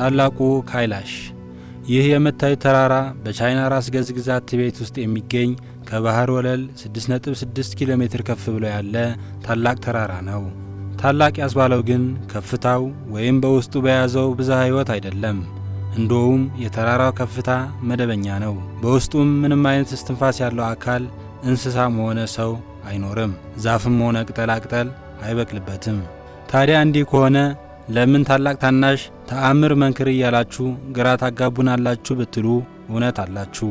ታላቁ ካይላሽ። ይህ የምታዩት ተራራ በቻይና ራስ ገዝ ግዛት ቲቤት ውስጥ የሚገኝ ከባህር ወለል 6.6 ኪሎ ሜትር ከፍ ብሎ ያለ ታላቅ ተራራ ነው። ታላቅ ያስባለው ግን ከፍታው ወይም በውስጡ በያዘው ብዝሃ ሕይወት አይደለም። እንደውም የተራራው ከፍታ መደበኛ ነው። በውስጡም ምንም አይነት እስትንፋስ ያለው አካል እንስሳም ሆነ ሰው አይኖርም። ዛፍም ሆነ ቅጠላቅጠል አይበቅልበትም። ታዲያ እንዲህ ከሆነ ለምን ታላቅ ታናሽ ተአምር መንክር እያላችሁ ግራ ታጋቡናላችሁ ብትሉ እውነት አላችሁ።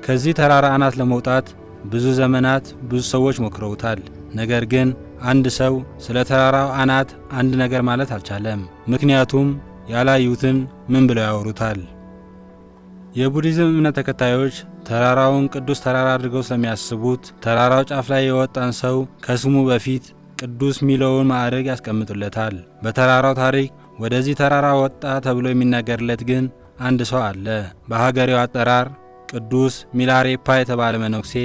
ከዚህ ተራራ አናት ለመውጣት ብዙ ዘመናት ብዙ ሰዎች ሞክረውታል። ነገር ግን አንድ ሰው ስለ ተራራው አናት አንድ ነገር ማለት አልቻለም። ምክንያቱም ያላዩትን ምን ብለው ያወሩታል? የቡዲዝም እምነት ተከታዮች ተራራውን ቅዱስ ተራራ አድርገው ስለሚያስቡት ተራራው ጫፍ ላይ የወጣን ሰው ከስሙ በፊት ቅዱስ ሚለውን ማዕረግ ያስቀምጡለታል። በተራራው ታሪክ ወደዚህ ተራራ ወጣ ተብሎ የሚነገርለት ግን አንድ ሰው አለ። በሀገሬው አጠራር ቅዱስ ሚላሬፓ የተባለ መነኩሴ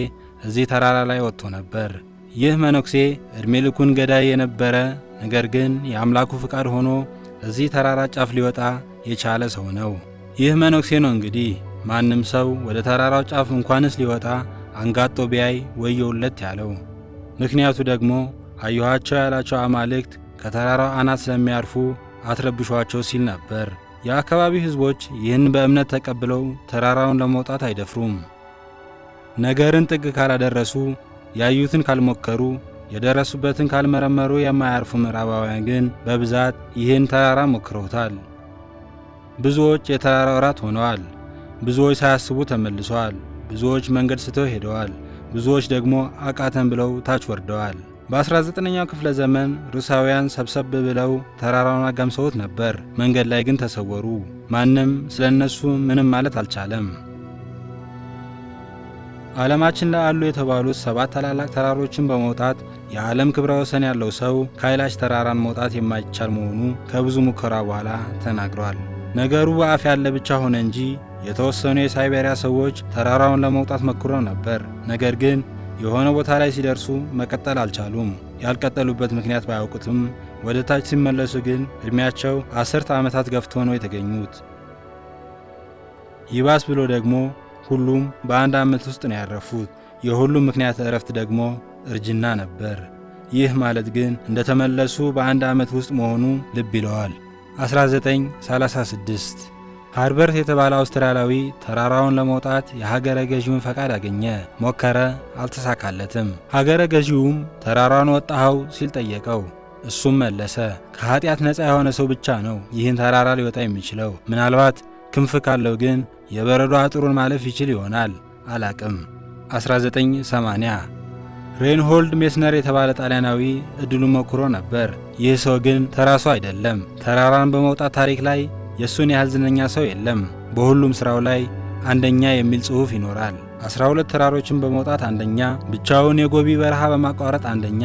እዚህ ተራራ ላይ ወጥቶ ነበር። ይህ መነኩሴ ዕድሜ ልኩን ገዳይ የነበረ ነገር ግን የአምላኩ ፍቃድ ሆኖ እዚህ ተራራ ጫፍ ሊወጣ የቻለ ሰው ነው። ይህ መነኩሴ ነው እንግዲህ ማንም ሰው ወደ ተራራው ጫፍ እንኳንስ ሊወጣ አንጋጦ ቢያይ ወየውለት ያለው። ምክንያቱ ደግሞ አየኋቸው ያላቸው አማልክት ከተራራው አናት ስለሚያርፉ አትረብሿቸው ሲል ነበር። የአካባቢው ሕዝቦች ይህን በእምነት ተቀብለው ተራራውን ለመውጣት አይደፍሩም። ነገርን ጥግ ካላደረሱ፣ ያዩትን ካልሞከሩ፣ የደረሱበትን ካልመረመሩ የማያርፉ ምዕራባውያን ግን በብዛት ይህን ተራራ ሞክረውታል። ብዙዎች የተራራው ራት ሆነዋል። ብዙዎች ሳያስቡ ተመልሰዋል። ብዙዎች መንገድ ስተው ሄደዋል። ብዙዎች ደግሞ አቃተን ብለው ታች ወርደዋል። በ19ኛው ክፍለ ዘመን ሩሳውያን ሰብሰብ ብለው ተራራውን አጋምሰውት ነበር። መንገድ ላይ ግን ተሰወሩ። ማንም ስለ እነሱ ምንም ማለት አልቻለም። ዓለማችን ላይ አሉ የተባሉት 7 ታላላቅ ተራሮችን በመውጣት የዓለም ክብረ ወሰን ያለው ሰው ካይላሽ ተራራን መውጣት የማይቻል መሆኑ ከብዙ ሙከራ በኋላ ተናግሯል። ነገሩ በአፍ ያለ ብቻ ሆነ እንጂ የተወሰኑ የሳይቤሪያ ሰዎች ተራራውን ለመውጣት ሞክረው ነበር። ነገር ግን የሆነ ቦታ ላይ ሲደርሱ መቀጠል አልቻሉም። ያልቀጠሉበት ምክንያት ባያውቁትም ወደ ታች ሲመለሱ ግን ዕድሜያቸው 10 ዓመታት ገፍቶ ነው የተገኙት። ይባስ ብሎ ደግሞ ሁሉም በአንድ ዓመት ውስጥ ነው ያረፉት። የሁሉም ምክንያት እረፍት ደግሞ እርጅና ነበር። ይህ ማለት ግን እንደተመለሱ በአንድ ዓመት ውስጥ መሆኑ ልብ ይለዋል። 1936 ሃርበርት የተባለ አውስትራሊያዊ ተራራውን ለመውጣት የሀገረ ገዢውን ፈቃድ አገኘ። ሞከረ፣ አልተሳካለትም። ሀገረ ገዢውም ተራራውን ወጣኸው ሲል ጠየቀው። እሱም መለሰ፣ ከኃጢአት ነፃ የሆነ ሰው ብቻ ነው ይህን ተራራ ሊወጣ የሚችለው። ምናልባት ክንፍ ካለው ግን የበረዶ አጥሩን ማለፍ ይችል ይሆናል፣ አላቅም። 1980 ሬንሆልድ ሜስነር የተባለ ጣሊያናዊ እድሉን ሞክሮ ነበር። ይህ ሰው ግን ተራሱ አይደለም። ተራራን በመውጣት ታሪክ ላይ የእሱን ያህል ዝነኛ ሰው የለም። በሁሉም ሥራው ላይ አንደኛ የሚል ጽሑፍ ይኖራል። 12 ተራሮችን በመውጣት አንደኛ፣ ብቻውን የጎቢ በረሃ በማቋረጥ አንደኛ፣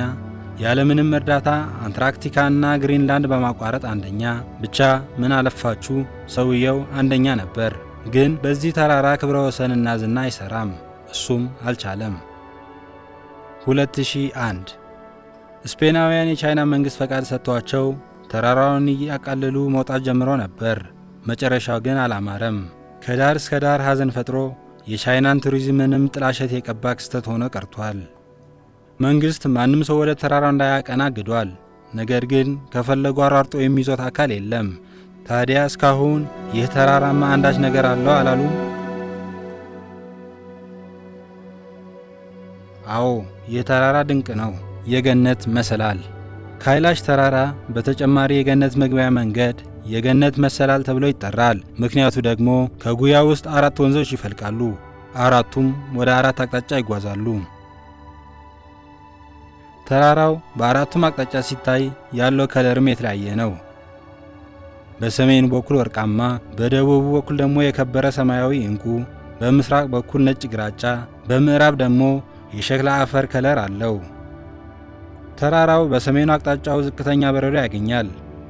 ያለምንም እርዳታ አንታርክቲካና ግሪንላንድ በማቋረጥ አንደኛ። ብቻ ምን አለፋችሁ ሰውየው አንደኛ ነበር። ግን በዚህ ተራራ ክብረ ወሰንና ዝና አይሰራም። እሱም አልቻለም። 2001 ስፔናውያን የቻይና መንግሥት ፈቃድ ሰጥቷቸው ተራራውን እያቃለሉ መውጣት ጀምረው ነበር። መጨረሻው ግን አላማረም። ከዳር እስከ ዳር ሐዘን ፈጥሮ የቻይናን ቱሪዝምንም ጥላሸት የቀባ ክስተት ሆኖ ቀርቷል። መንግሥት ማንም ሰው ወደ ተራራው እንዳያቀና አግዷል። ነገር ግን ከፈለጉ አሯርጦ የሚይዞት አካል የለም። ታዲያ እስካሁን ይህ ተራራማ አንዳች ነገር አለው አላሉም? አዎ፣ ይህ ተራራ ድንቅ ነው። የገነት መሰላል። ካይላሽ ተራራ በተጨማሪ የገነት መግቢያ መንገድ፣ የገነት መሰላል ተብሎ ይጠራል። ምክንያቱ ደግሞ ከጉያ ውስጥ 4 ወንዞች ይፈልቃሉ። 4ቱም ወደ 4 አቅጣጫ ይጓዛሉ። ተራራው በ4ቱም አቅጣጫ ሲታይ ያለው ከለርም የተለያየ ነው። በሰሜኑ በኩል ወርቃማ፣ በደቡቡ በኩል ደግሞ የከበረ ሰማያዊ ዕንቁ፣ በምስራቅ በኩል ነጭ ግራጫ፣ በምዕራብ ደግሞ የሸክላ አፈር ከለር አለው። ተራራው በሰሜኑ አቅጣጫው ዝቅተኛ በረዶ ያገኛል፣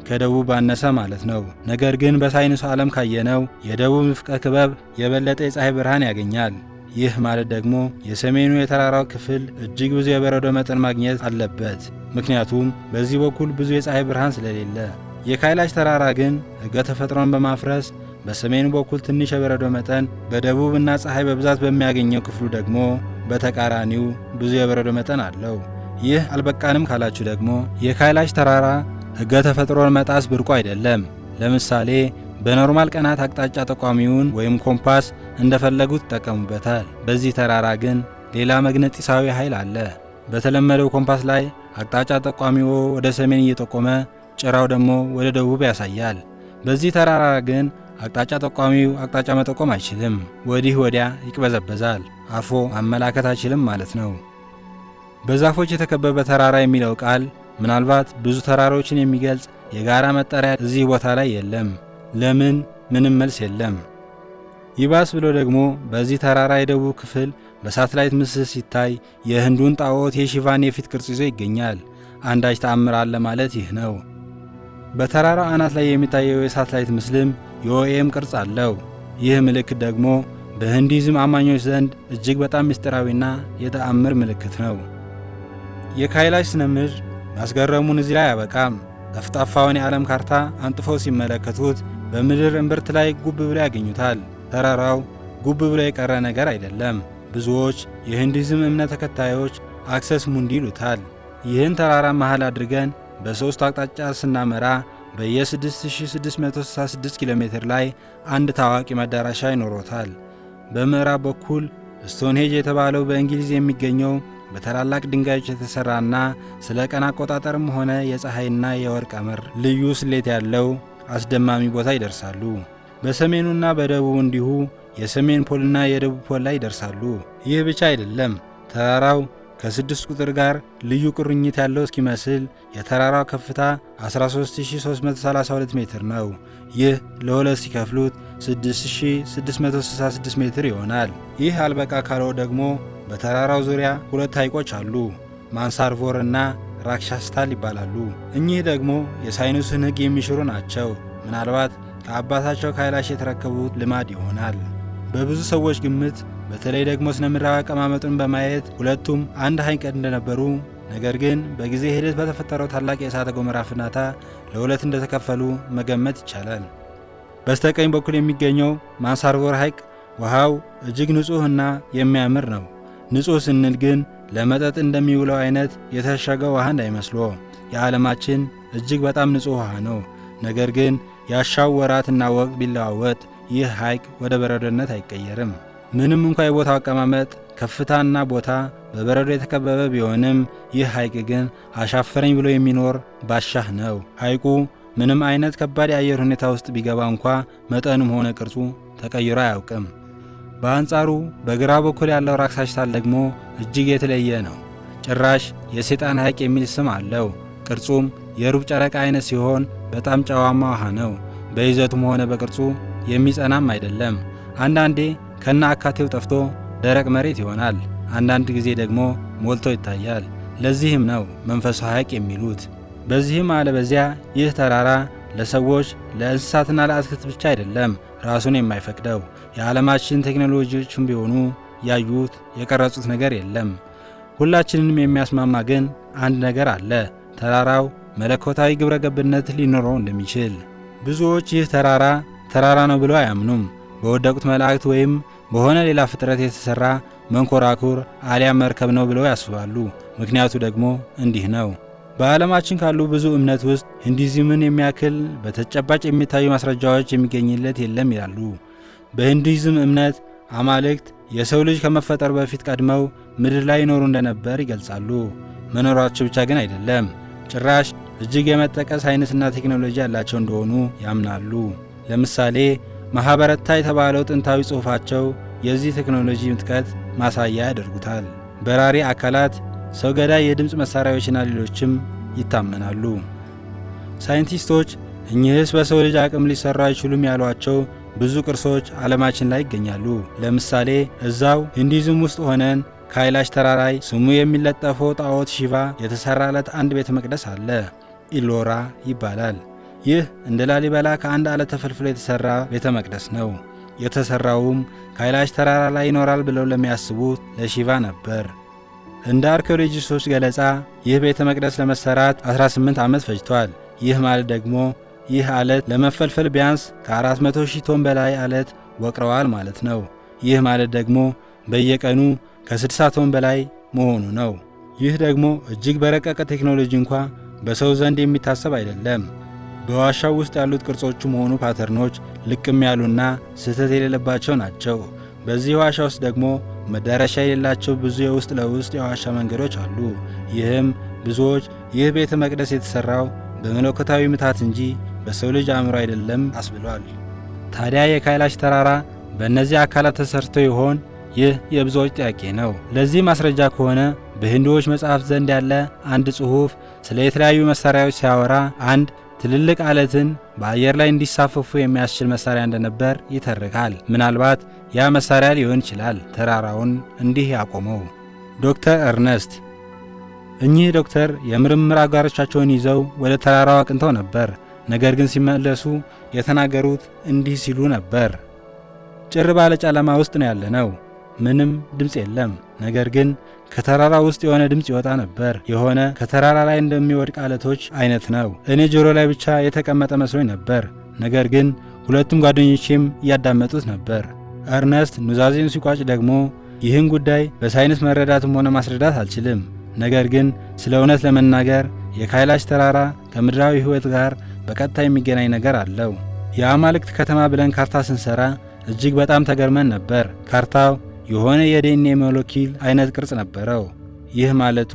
ከደቡብ ባነሰ ማለት ነው። ነገር ግን በሳይንሱ ዓለም ካየነው የደቡብ ንፍቀ ክበብ የበለጠ የፀሐይ ብርሃን ያገኛል። ይህ ማለት ደግሞ የሰሜኑ የተራራው ክፍል እጅግ ብዙ የበረዶ መጠን ማግኘት አለበት። ምክንያቱም በዚህ በኩል ብዙ የፀሐይ ብርሃን ስለሌለ። የካይላሽ ተራራ ግን ሕገ ተፈጥሮን በማፍረስ በሰሜኑ በኩል ትንሽ የበረዶ መጠን፣ በደቡብና ፀሐይ በብዛት በሚያገኘው ክፍሉ ደግሞ በተቃራኒው ብዙ የበረዶ መጠን አለው። ይህ አልበቃንም ካላችሁ ደግሞ የካይላሽ ተራራ ሕገ ተፈጥሮን መጣስ ብርቁ አይደለም። ለምሳሌ በኖርማል ቀናት አቅጣጫ ጠቋሚውን ወይም ኮምፓስ እንደፈለጉት ይጠቀሙበታል። በዚህ ተራራ ግን ሌላ መግነጢሳዊ ኃይል አለ። በተለመደው ኮምፓስ ላይ አቅጣጫ ጠቋሚው ወደ ሰሜን እየጠቆመ ጭራው ደግሞ ወደ ደቡብ ያሳያል። በዚህ ተራራ ግን አቅጣጫ ጠቋሚው አቅጣጫ መጠቆም አይችልም። ወዲህ ወዲያ ይቅበዘበዛል። አርፎ ማመላከት አይችልም ማለት ነው። በዛፎች የተከበበ ተራራ የሚለው ቃል ምናልባት ብዙ ተራሮችን የሚገልጽ የጋራ መጠሪያ እዚህ ቦታ ላይ የለም። ለምን? ምንም መልስ የለም። ይባስ ብሎ ደግሞ በዚህ ተራራ የደቡብ ክፍል በሳተላይት ምስል ሲታይ የህንዱን ጣዖት የሺቫን የፊት ቅርጽ ይዞ ይገኛል። አንዳች ተአምር አለ ማለት ይህ ነው። በተራራው አናት ላይ የሚታየው የሳተላይት ምስልም የኦኤም ቅርጽ አለው። ይህ ምልክት ደግሞ በሂንዱይዝም አማኞች ዘንድ እጅግ በጣም ምስጢራዊና የተአምር ምልክት ነው። የካይላሽ ስነ ምድር ማስገረሙን እዚህ ላይ አያበቃም። ጠፍጣፋውን የዓለም ካርታ አንጥፈው ሲመለከቱት በምድር እምብርት ላይ ጉብ ብሎ ያገኙታል። ተራራው ጉብ ብሎ የቀረ ነገር አይደለም። ብዙዎች የሂንዱይዝም እምነት ተከታዮች አክሰስ ሙንዲ ይሉታል። ይህን ተራራ መሃል አድርገን በሦስት አቅጣጫ ስናመራ በየ6666 ኪሎ ሜትር ላይ አንድ ታዋቂ መዳረሻ ይኖሮታል። በምዕራብ በኩል ስቶንሄጅ የተባለው በእንግሊዝ የሚገኘው በታላላቅ ድንጋዮች የተሠራና ስለ ቀን አቆጣጠርም ሆነ የፀሐይና የወር ቀመር ልዩ ስሌት ያለው አስደማሚ ቦታ ይደርሳሉ። በሰሜኑና በደቡብ እንዲሁ የሰሜን ፖልና የደቡብ ፖል ላይ ይደርሳሉ። ይህ ብቻ አይደለም። ተራራው ከ6 ቁጥር ጋር ልዩ ቁርኝት ያለው እስኪመስል የተራራው ከፍታ 13332 ሜትር ነው። ይህ ለሁለት ሲከፍሉት 6666 ሜትር ይሆናል። ይህ አልበቃ ካለው ደግሞ በተራራው ዙሪያ ሁለት ሐይቆች አሉ። ማንሳርቮር እና ራክሻስታል ይባላሉ። እኚህ ደግሞ የሳይንሱን ሕግ የሚሽሩ ናቸው። ምናልባት ከአባታቸው ካይላሽ የተረከቡት ልማድ ይሆናል። በብዙ ሰዎች ግምት በተለይ ደግሞ ስነ ምድራዊ አቀማመጡን በማየት ሁለቱም አንድ ሐይቅ እንደነበሩ፣ ነገር ግን በጊዜ ሂደት በተፈጠረው ታላቅ የእሳተ ገሞራ ፍንዳታ ለሁለት እንደተከፈሉ መገመት ይቻላል። በስተቀኝ በኩል የሚገኘው ማንሳርቮር ሐይቅ ውሃው እጅግ ንጹሕና የሚያምር ነው። ንጹሕ ስንል ግን ለመጠጥ እንደሚውለው አይነት የተሸገ ውሃ እንዳይመስሎ። የዓለማችን እጅግ በጣም ንጹሕ ውሃ ነው። ነገር ግን ያሻው ወራትና ወቅት ቢለዋወጥ ይህ ሐይቅ ወደ በረዶነት አይቀየርም። ምንም እንኳ የቦታው አቀማመጥ ከፍታና ቦታ በበረዶ የተከበበ ቢሆንም ይህ ሐይቅ ግን አሻፈረኝ ብሎ የሚኖር ባሻህ ነው። ሐይቁ ምንም አይነት ከባድ የአየር ሁኔታ ውስጥ ቢገባ እንኳ መጠኑም ሆነ ቅርጹ ተቀይሮ አያውቅም። በአንጻሩ በግራ በኩል ያለው ራክሳሽታል ደግሞ እጅግ የተለየ ነው። ጭራሽ የሰይጣን ሐይቅ የሚል ስም አለው። ቅርጹም የሩብ ጨረቃ አይነት ሲሆን በጣም ጨዋማ ውሃ ነው። በይዘቱም ሆነ በቅርጹ የሚጸናም አይደለም። አንዳንዴ ከና አካቴው ጠፍቶ ደረቅ መሬት ይሆናል። አንዳንድ ጊዜ ደግሞ ሞልቶ ይታያል። ለዚህም ነው መንፈሳዊ ሐይቅ የሚሉት። በዚህም አለበዚያ ይህ ተራራ ለሰዎች ለእንስሳትና ለአትክልት ብቻ አይደለም ራሱን የማይፈቅደው። የዓለማችን ቴክኖሎጂዎችም ቢሆኑ ያዩት የቀረጹት ነገር የለም። ሁላችንንም የሚያስማማ ግን አንድ ነገር አለ። ተራራው መለኮታዊ ግብረ ገብነት ሊኖረው እንደሚችል። ብዙዎች ይህ ተራራ ነው ብለው አያምኑም። በወደቁት መላእክት ወይም በሆነ ሌላ ፍጥረት የተሠራ መንኮራኩር አሊያም መርከብ ነው ብለው ያስባሉ። ምክንያቱ ደግሞ እንዲህ ነው። በዓለማችን ካሉ ብዙ እምነት ውስጥ ሂንዱይዝምን የሚያክል በተጨባጭ የሚታዩ ማስረጃዎች የሚገኝለት የለም ይላሉ። በሂንዱይዝም እምነት አማልክት የሰው ልጅ ከመፈጠሩ በፊት ቀድመው ምድር ላይ ይኖሩ እንደነበር ይገልጻሉ። መኖራቸው ብቻ ግን አይደለም፣ ጭራሽ እጅግ የመጠቀ ሳይንስና ቴክኖሎጂ ያላቸው እንደሆኑ ያምናሉ። ለምሳሌ ማኅበረታ የተባለው ጥንታዊ ጽሑፋቸው የዚህ ቴክኖሎጂ ምጥቀት ማሳያ ያደርጉታል። በራሪ አካላት፣ ሰው ገዳይ የድምፅ መሣሪያዎችና ሌሎችም ይታመናሉ። ሳይንቲስቶች እኚህስ በሰው ልጅ አቅም ሊሠሩ አይችሉም ያሏቸው ብዙ ቅርሶች ዓለማችን ላይ ይገኛሉ። ለምሳሌ እዛው ሂንዱይዝም ውስጥ ሆነን ካይላሽ ተራራ ላይ ስሙ የሚለጠፈው ጣዖት ሺቫ የተሠራለት አንድ ቤተ መቅደስ አለ። ኢሎራ ይባላል። ይህ እንደ ላሊበላ ከአንድ አለት ተፈልፍሎ የተሠራ ቤተ መቅደስ ነው። የተሠራውም ካይላሽ ተራራ ላይ ይኖራል ብለው ለሚያስቡት ለሺቫ ነበር። እንደ አርኪኦሎጂስቶች ገለጻ ይህ ቤተ መቅደስ ለመሠራት 18 ዓመት ፈጅቷል። ይህ ማለት ደግሞ ይህ አለት ለመፈልፈል ቢያንስ ከ400,000 ቶን በላይ አለት ወቅረዋል ማለት ነው። ይህ ማለት ደግሞ በየቀኑ ከ60 ቶን በላይ መሆኑ ነው። ይህ ደግሞ እጅግ በረቀቀ ቴክኖሎጂ እንኳ በሰው ዘንድ የሚታሰብ አይደለም። በዋሻው ውስጥ ያሉት ቅርጾቹም ሆኑ ፓተርኖች ልቅም ያሉና ስህተት የሌለባቸው ናቸው። በዚህ ዋሻ ውስጥ ደግሞ መዳረሻ የሌላቸው ብዙ የውስጥ ለውስጥ የዋሻ መንገዶች አሉ። ይህም ብዙዎች ይህ ቤተ መቅደስ የተሠራው በመለኮታዊ ምታት እንጂ በሰው ልጅ አእምሮ አይደለም አስብሏል። ታዲያ የካይላሽ ተራራ በእነዚህ አካላት ተሰርቶ ይሆን? ይህ የብዙዎች ጥያቄ ነው። ለዚህ ማስረጃ ከሆነ በሂንዱዎች መጽሐፍ ዘንድ ያለ አንድ ጽሑፍ ስለ የተለያዩ መሳሪያዎች ሲያወራ አንድ ትልልቅ አለትን በአየር ላይ እንዲሳፈፉ የሚያስችል መሳሪያ እንደነበር ይተርካል። ምናልባት ያ መሳሪያ ሊሆን ይችላል ተራራውን እንዲህ ያቆመው። ዶክተር እርነስት እኚህ ዶክተር የምርምር አጋሮቻቸውን ይዘው ወደ ተራራው አቅንተው ነበር። ነገር ግን ሲመለሱ የተናገሩት እንዲህ ሲሉ ነበር። ጭር ባለ ጨለማ ውስጥ ነው ያለነው። ምንም ድምፅ የለም። ነገር ግን ከተራራ ውስጥ የሆነ ድምፅ ይወጣ ነበር። የሆነ ከተራራ ላይ እንደሚወድቅ አለቶች አይነት ነው። እኔ ጆሮ ላይ ብቻ የተቀመጠ መስሎኝ ነበር። ነገር ግን ሁለቱም ጓደኞቼም እያዳመጡት ነበር። እርነስት ኑዛዜን ሲቋጭ ደግሞ ይህን ጉዳይ በሳይንስ መረዳትም ሆነ ማስረዳት አልችልም። ነገር ግን ስለ እውነት ለመናገር የካይላሽ ተራራ ከምድራዊ ሕይወት ጋር በቀጥታ የሚገናኝ ነገር አለው። የአማልክት ከተማ ብለን ካርታ ስንሰራ እጅግ በጣም ተገርመን ነበር። ካርታው የሆነ የዲኤንኤ ሞለኪል አይነት ቅርጽ ነበረው። ይህ ማለቱ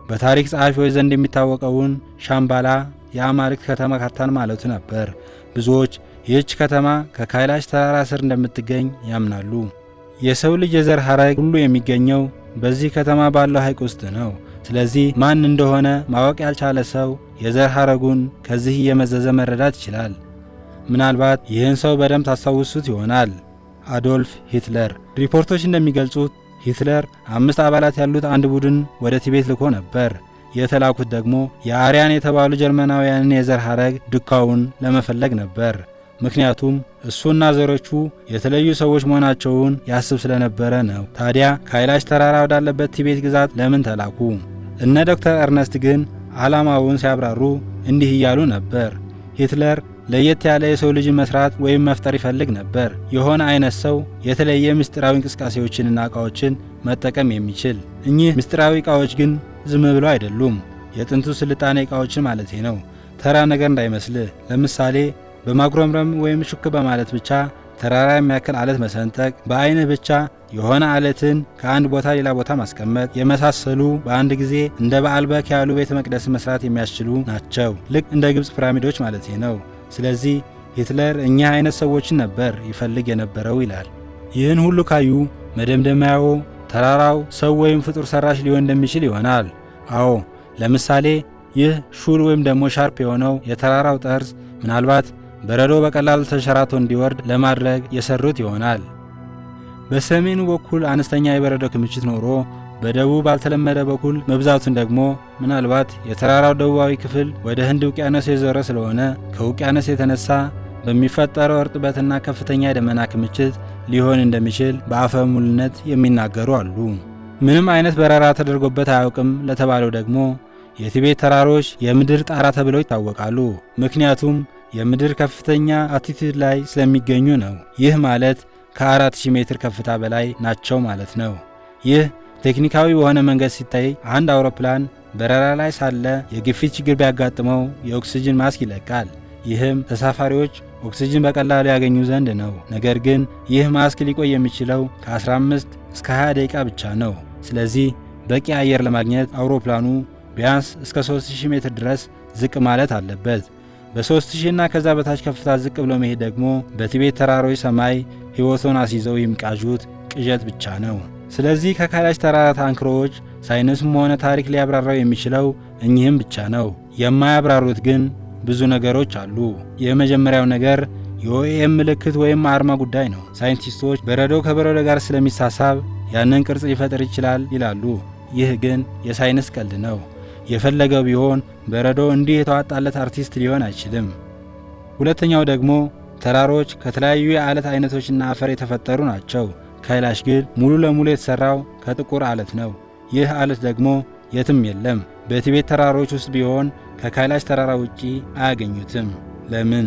በታሪክ ጸሐፊዎች ዘንድ የሚታወቀውን ሻምባላ የአማልክት ከተማ ካርታን ማለቱ ነበር። ብዙዎች ይህች ከተማ ከካይላሽ ተራራ ስር እንደምትገኝ ያምናሉ። የሰው ልጅ የዘር ሐረግ ሁሉ የሚገኘው በዚህ ከተማ ባለው ሐይቅ ውስጥ ነው። ስለዚህ ማን እንደሆነ ማወቅ ያልቻለ ሰው የዘር ሐረጉን ከዚህ እየመዘዘ መረዳት ይችላል። ምናልባት ይህን ሰው በደንብ ታስታውሱት ይሆናል። አዶልፍ ሂትለር። ሪፖርቶች እንደሚገልጹት ሂትለር 5 አባላት ያሉት አንድ ቡድን ወደ ቲቤት ልኮ ነበር። የተላኩት ደግሞ የአርያን የተባሉ ጀርመናውያንን የዘር ሐረግ ዱካውን ለመፈለግ ነበር። ምክንያቱም እሱና ዘሮቹ የተለዩ ሰዎች መሆናቸውን ያስብ ስለነበረ ነው። ታዲያ ካይላሽ ተራራ ወዳለበት ቲቤት ግዛት ለምን ተላኩ? እነ ዶክተር እርነስት ግን ዓላማውን ሲያብራሩ እንዲህ እያሉ ነበር። ሂትለር ለየት ያለ የሰው ልጅ መስራት ወይም መፍጠር ይፈልግ ነበር። የሆነ አይነት ሰው የተለየ ምስጢራዊ እንቅስቃሴዎችንና ዕቃዎችን መጠቀም የሚችል። እኚህ ምስጢራዊ ዕቃዎች ግን ዝም ብለው አይደሉም። የጥንቱ ስልጣኔ ዕቃዎችን ማለቴ ነው። ተራ ነገር እንዳይመስልህ። ለምሳሌ በማጉረምረም ወይም ሹክ በማለት ብቻ ተራራ የሚያክል አለት መሰንጠቅ፣ በአይንህ ብቻ የሆነ አለትን ከአንድ ቦታ ሌላ ቦታ ማስቀመጥ የመሳሰሉ በአንድ ጊዜ እንደ በአልበክ ያሉ ቤተ መቅደስ መስራት የሚያስችሉ ናቸው። ልክ እንደ ግብፅ ፒራሚዶች ማለቴ ነው። ስለዚህ ሂትለር እኛ አይነት ሰዎችን ነበር ይፈልግ የነበረው ይላል። ይህን ሁሉ ካዩ መደምደሚያው ተራራው ሰው ወይም ፍጡር ሰራሽ ሊሆን እንደሚችል ይሆናል። አዎ፣ ለምሳሌ ይህ ሹል ወይም ደግሞ ሻርፕ የሆነው የተራራው ጠርዝ ምናልባት በረዶ በቀላሉ ተንሸራቶ እንዲወርድ ለማድረግ የሰሩት ይሆናል። በሰሜኑ በኩል አነስተኛ የበረዶ ክምችት ኖሮ በደቡብ ባልተለመደ በኩል መብዛቱን ደግሞ ምናልባት የተራራው ደቡባዊ ክፍል ወደ ህንድ ውቅያኖስ የዞረ ስለሆነ ከውቅያኖስ የተነሳ በሚፈጠረው እርጥበትና ከፍተኛ የደመና ክምችት ሊሆን እንደሚችል በአፈ ሙሉነት የሚናገሩ አሉ። ምንም አይነት በረራ ተደርጎበት አያውቅም ለተባለው ደግሞ የቲቤት ተራሮች የምድር ጣራ ተብለው ይታወቃሉ። ምክንያቱም የምድር ከፍተኛ አልቲቲዩድ ላይ ስለሚገኙ ነው። ይህ ማለት ከ4000 ሜትር ከፍታ በላይ ናቸው ማለት ነው። ይህ ቴክኒካዊ በሆነ መንገድ ሲታይ አንድ አውሮፕላን በረራ ላይ ሳለ የግፊት ችግር ቢያጋጥመው የኦክሲጅን ማስክ ይለቃል። ይህም ተሳፋሪዎች ኦክሲጅን በቀላሉ ያገኙ ዘንድ ነው። ነገር ግን ይህ ማስክ ሊቆይ የሚችለው ከ15 እስከ 20 ደቂቃ ብቻ ነው። ስለዚህ በቂ አየር ለማግኘት አውሮፕላኑ ቢያንስ እስከ 3000 ሜትር ድረስ ዝቅ ማለት አለበት። በ3000 እና ከዛ በታች ከፍታ ዝቅ ብሎ መሄድ ደግሞ በቲቤት ተራሮች ሰማይ ሕይወቶን አስይዘው የሚቃዡት ቅዠት ብቻ ነው። ስለዚህ ከካይላሽ ተራራ ታንክሮዎች ሳይንስም ሆነ ታሪክ ሊያብራራው የሚችለው እኚህም ብቻ ነው። የማያብራሩት ግን ብዙ ነገሮች አሉ። የመጀመሪያው ነገር የኦኤም ምልክት ወይም አርማ ጉዳይ ነው። ሳይንቲስቶች በረዶ ከበረዶ ጋር ስለሚሳሳብ ያንን ቅርጽ ሊፈጥር ይችላል ይላሉ። ይህ ግን የሳይንስ ቀልድ ነው። የፈለገው ቢሆን በረዶ እንዲህ የተዋጣለት አርቲስት ሊሆን አይችልም። ሁለተኛው ደግሞ ተራሮች ከተለያዩ የአለት አይነቶችና አፈር የተፈጠሩ ናቸው። ካይላሽ ግን ሙሉ ለሙሉ የተሰራው ከጥቁር አለት ነው። ይህ አለት ደግሞ የትም የለም። በቲቤት ተራሮች ውስጥ ቢሆን ከካይላሽ ተራራ ውጪ አያገኙትም። ለምን?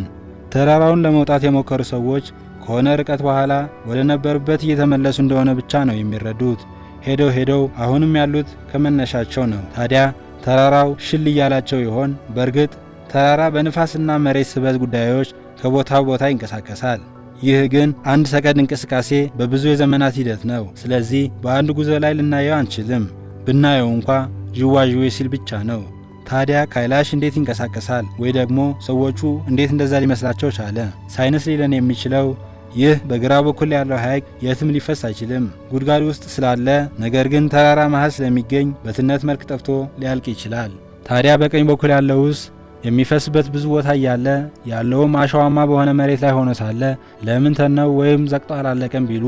ተራራውን ለመውጣት የሞከሩ ሰዎች ከሆነ ርቀት በኋላ ወደ ነበሩበት እየተመለሱ እንደሆነ ብቻ ነው የሚረዱት። ሄደው አሁንም ያሉት ከመነሻቸው ነው። ታዲያ ተራራው ሽል እያላቸው ይሆን? በእርግጥ ተራራ በንፋስና መሬት ስበት ጉዳዮች ከቦታ ቦታ ይንቀሳቀሳል። ይህ ግን አንድ ሰከንድ እንቅስቃሴ በብዙ የዘመናት ሂደት ነው። ስለዚህ በአንድ ጉዞ ላይ ልናየው አንችልም። ብናየው እንኳ ዥዋዥዌ ሲል ብቻ ነው። ታዲያ ካይላሽ እንዴት ይንቀሳቀሳል? ወይ ደግሞ ሰዎቹ እንዴት እንደዛ ሊመስላቸው ቻለ? ሳይንስ ሊለን የሚችለው ይህ በግራ በኩል ያለው ሐይቅ የትም ሊፈስ አይችልም፣ ጉድጓድ ውስጥ ስላለ፣ ነገር ግን ተራራ መሃል ስለሚገኝ በትነት መልክ ጠፍቶ ሊያልቅ ይችላል። ታዲያ በቀኝ በኩል ያለውስ የሚፈስበት ብዙ ቦታ እያለ ያለውም አሸዋማ በሆነ መሬት ላይ ሆኖ ሳለ ለምን ተነው ወይም ዘቅጦ አላለቀም ቢሉ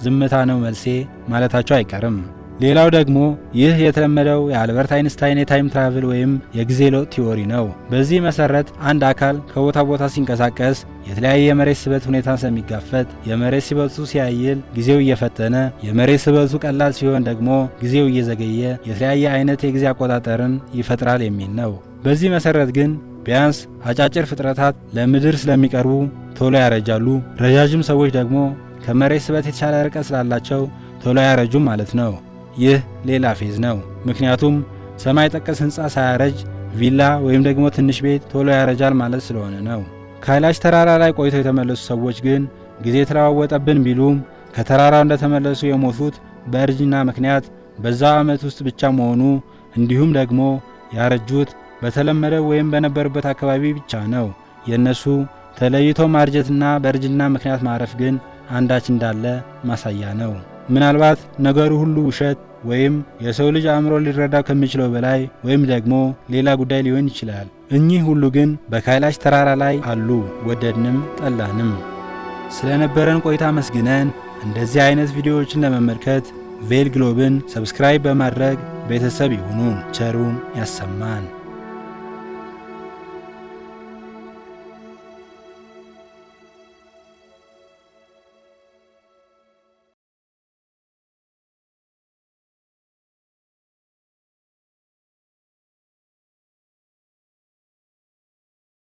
ዝምታ ነው መልሴ ማለታቸው አይቀርም። ሌላው ደግሞ ይህ የተለመደው የአልበርት አይንስታይን የታይም ትራቭል ወይም የጊዜ ለውጥ ቲዎሪ ነው። በዚህ መሰረት አንድ አካል ከቦታ ቦታ ሲንቀሳቀስ የተለያየ የመሬት ስበት ሁኔታን ስለሚጋፈጥ የመሬት ስበቱ ሲያይል ጊዜው እየፈጠነ፣ የመሬት ስበቱ ቀላል ሲሆን ደግሞ ጊዜው እየዘገየ የተለያየ አይነት የጊዜ አቆጣጠርን ይፈጥራል የሚል ነው። በዚህ መሰረት ግን ቢያንስ አጫጭር ፍጥረታት ለምድር ስለሚቀርቡ ቶሎ ያረጃሉ፣ ረዣዥም ሰዎች ደግሞ ከመሬት ስበት የተሻለ ርቀት ስላላቸው ቶሎ አያረጁም ማለት ነው። ይህ ሌላ ፌዝ ነው። ምክንያቱም ሰማይ ጠቀስ ሕንፃ ሳያረጅ ቪላ ወይም ደግሞ ትንሽ ቤት ቶሎ ያረጃል ማለት ስለሆነ ነው። ካይላሽ ተራራ ላይ ቆይተው የተመለሱ ሰዎች ግን ጊዜ ተለዋወጠብን ቢሉም ከተራራው እንደተመለሱ የሞቱት በእርጅና ምክንያት በዛው ዓመት ውስጥ ብቻ መሆኑ እንዲሁም ደግሞ ያረጁት በተለመደው ወይም በነበሩበት አካባቢ ብቻ ነው። የእነሱ ተለይቶ ማርጀትና በእርጅና ምክንያት ማረፍ ግን አንዳች እንዳለ ማሳያ ነው። ምናልባት ነገሩ ሁሉ ውሸት ወይም የሰው ልጅ አእምሮ ሊረዳው ከሚችለው በላይ ወይም ደግሞ ሌላ ጉዳይ ሊሆን ይችላል። እኚህ ሁሉ ግን በካይላሽ ተራራ ላይ አሉ፣ ወደድንም ጠላንም። ስለነበረን ቆይታ መስግነን እንደዚህ አይነት ቪዲዮዎችን ለመመልከት ቬል ግሎብን ሰብስክራይብ በማድረግ ቤተሰብ ይሁኑን። ቸሩን ያሰማን።